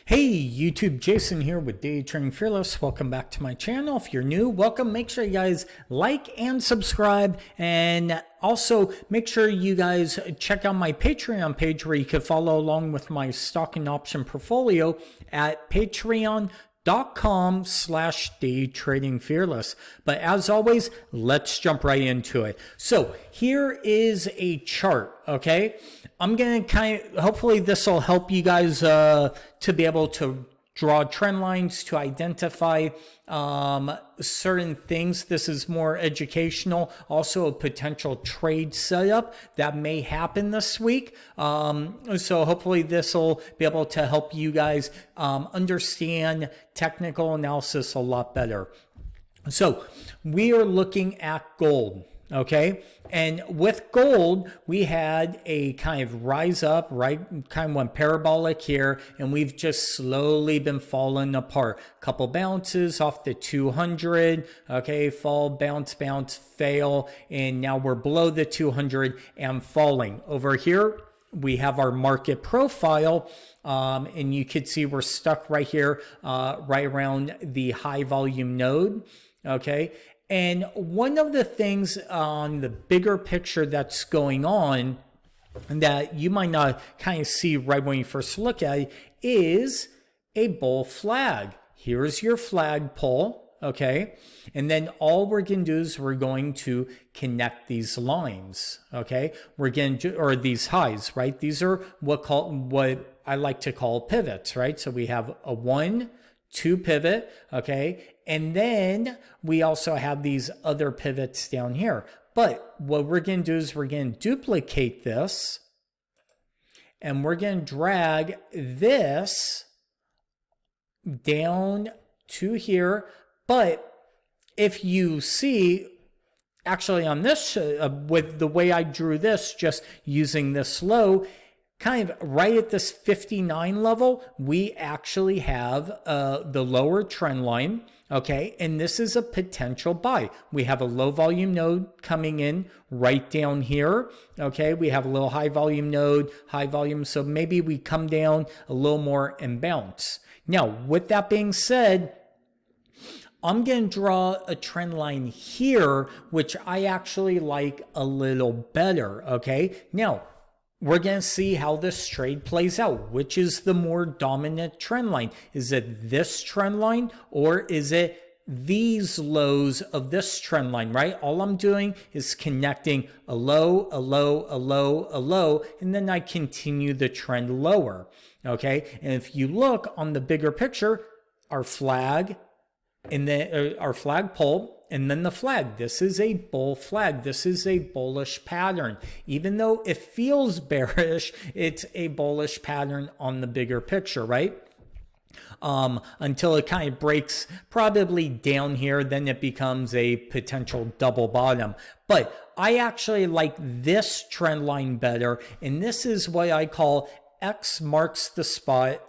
Hey YouTube, Jason here with Day Trading Fearless. Welcome back to my channel. If you're new, welcome. Make sure you guys like and subscribe, and also make sure you guys check out my Patreon page where you can follow along with my stock and option portfolio at patreon.com/daytradingfearless. But as always, let's jump right into it. So here is a chart, okay? I'm going to hopefully this will help you guys to be able to draw trend lines, to identify certain things. This is more educational, also a potential trade setup that may happen this week. So hopefully this will be able to help you guys understand technical analysis a lot better. So we are looking at gold. Okay, and with gold, we had a kind of rise up, right? Kind of went parabolic here, and we've just slowly been falling apart. Couple bounces off the 200, okay, fall, bounce, bounce, fail, and now we're below the 200 and falling. Over here, we have our market profile, and you could see we're stuck right here, right around the high volume node, okay? And one of the things on the bigger picture that's going on that you might not kind of see right when you first look at it is a bull flag. Here's your flagpole, okay? And then all we're going to do is we're going to connect these lines, okay? We're going to, or these highs, right? These are what I like to call pivots, right? So we have a 1, 2 pivot, okay? And then we also have these other pivots down here. But what we're going to do is we're going to duplicate this, and we're going to drag this down to here. But if you see, actually on this, with the way I drew this, just using this low, kind of right at this 59 level, we actually have the lower trend line, okay? And this is a potential buy. We have a low volume node coming in right down here, okay? We have a little high volume node, high volume, so maybe we come down a little more and bounce. Now, with that being said, I'm going to draw a trend line here, which I actually like a little better, okay? Now, we're going to see how this trade plays out. Which is the more dominant trend line? Is it this trend line, or is it these lows of this trend line, right? All I'm doing is connecting a low, a low, a low, a low, and then I continue the trend lower, okay? And if you look on the bigger picture, our flag, and then our flagpole, and then the flag. This is a bull flag. This is a bullish pattern. Even though it feels bearish, it's a bullish pattern on the bigger picture, right? Until it kind of breaks probably down here, then it becomes a potential double bottom. But I actually like this trend line better, and this is what I call X marks the spot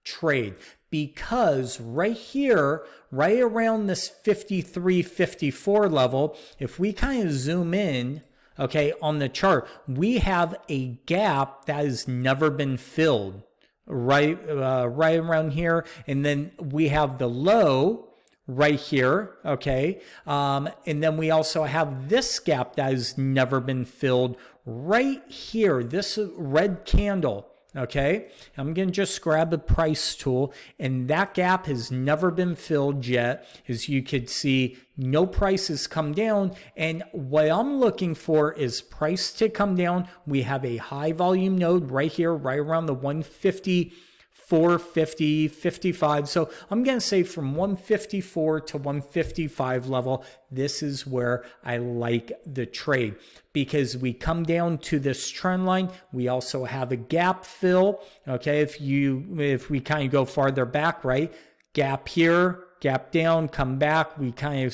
trade. Because right here, right around this 53, 54 level, if we kind of zoom in, okay, on the chart, we have a gap that has never been filled right around here. And then we have the low right here, okay? And then we also have this gap that has never been filled right here, this red candle. Okay, I'm going to just grab a price tool, and that gap has never been filled yet. As you could see, no price has come down, and what I'm looking for is price to come down. We have a high volume node right here, right around the 154, 50, 55. So I'm going to say from 154 to 155 level, this is where I like the trade, because we come down to this trend line. We also have a gap fill. Okay, if we kind of go farther back, right? Gap here, gap down, come back. We kind of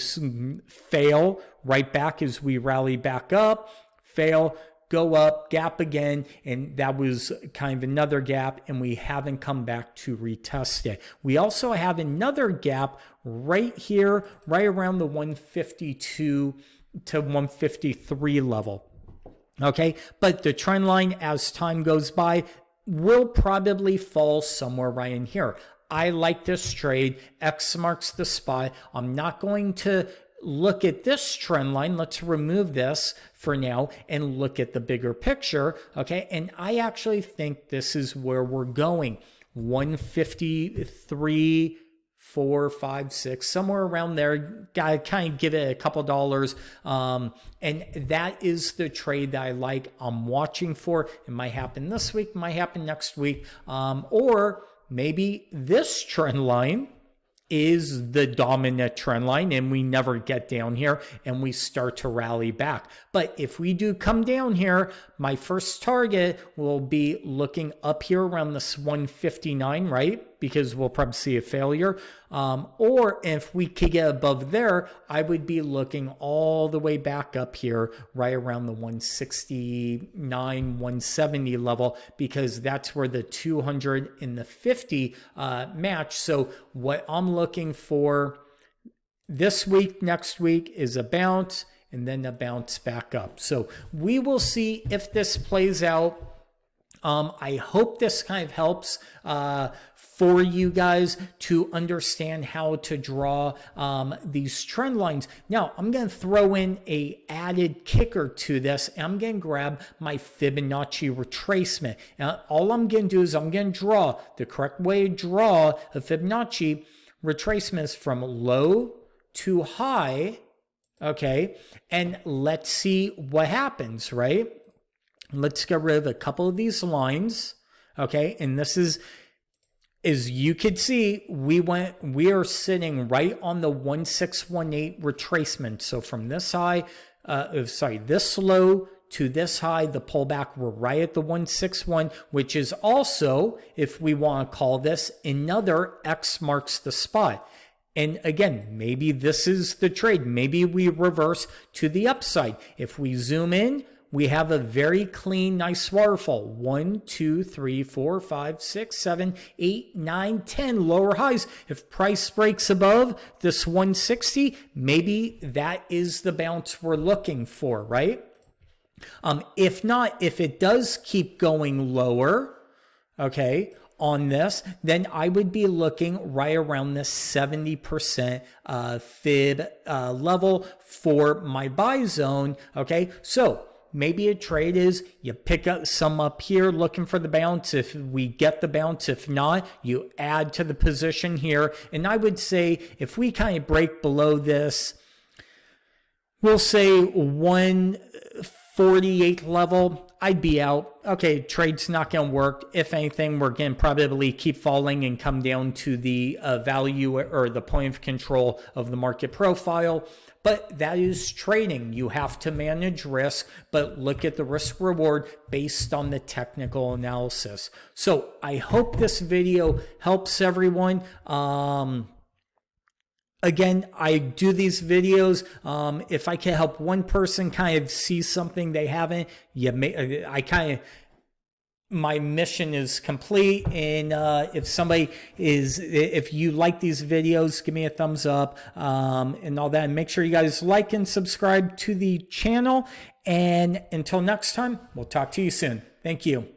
fail right back as we rally back up, fail, go up, gap again, and that was kind of another gap, and we haven't come back to retest it. We also have another gap right here, right around the 152 to 153 level. Okay, but the trend line as time goes by will probably fall somewhere right in here. I like this trade. X marks the spot. I'm not going to look at this trend line. Let's remove this for now and look at the bigger picture. Okay. And I actually think this is where we're going. 153, 4, 5, 6, somewhere around there. Gotta kind of give it a couple dollars. And that is the trade that I like. I'm watching for. It might happen this week, might happen next week. Or maybe this trend line is the dominant trend line and we never get down here and we start to rally back. But if we do come down here, my first target will be looking up here around this 159, right? Because we'll probably see a failure. Or if we could get above there, I would be looking all the way back up here, right around the 169, 170 level, because that's where the 200 and the 50 match. So what I'm looking for this week, next week is a bounce and then a bounce back up. So we will see if this plays out. I hope this kind of helps for you guys to understand how to draw these trend lines. Now, I'm going to throw in a added kicker to this. I'm going to grab my Fibonacci retracement. Now, all I'm going to do is I'm going to draw the correct way to draw a Fibonacci retracement is from low to high. Okay, and let's see what happens, right? Let's get rid of a couple of these lines. Okay, and this is, as you could see, we are sitting right on the 1618 retracement. So from this high, this low to this high, the pullback, we're right at the 161, which is also, if we want to call this, another X marks the spot. And again, maybe this is the trade. Maybe we reverse to the upside. If we zoom in, we have a very clean, nice waterfall. 1, 2, 3, 4, 5, 6, 7, 8, 9, 10 lower highs. If price breaks above this 160, maybe that is the bounce we're looking for, right? If not, if it does keep going lower, okay, on this, then I would be looking right around this 70% fib level for my buy zone. Okay, so maybe a trade is you pick up some up here looking for the bounce. If we get the bounce, if not, you add to the position here. And I would say if we kind of break below this, we'll say 148 level, I'd be out. Okay, trade's not going to work. If anything, we're going to probably keep falling and come down to the value or the point of control of the market profile. But that is trading. You have to manage risk, but look at the risk reward based on the technical analysis. So I hope this video helps everyone. Again, I do these videos. If I can help one person kind of see something they haven't, my mission is complete. And if you like these videos, give me a thumbs up and all that. And make sure you guys like and subscribe to the channel. And until next time, we'll talk to you soon. Thank you.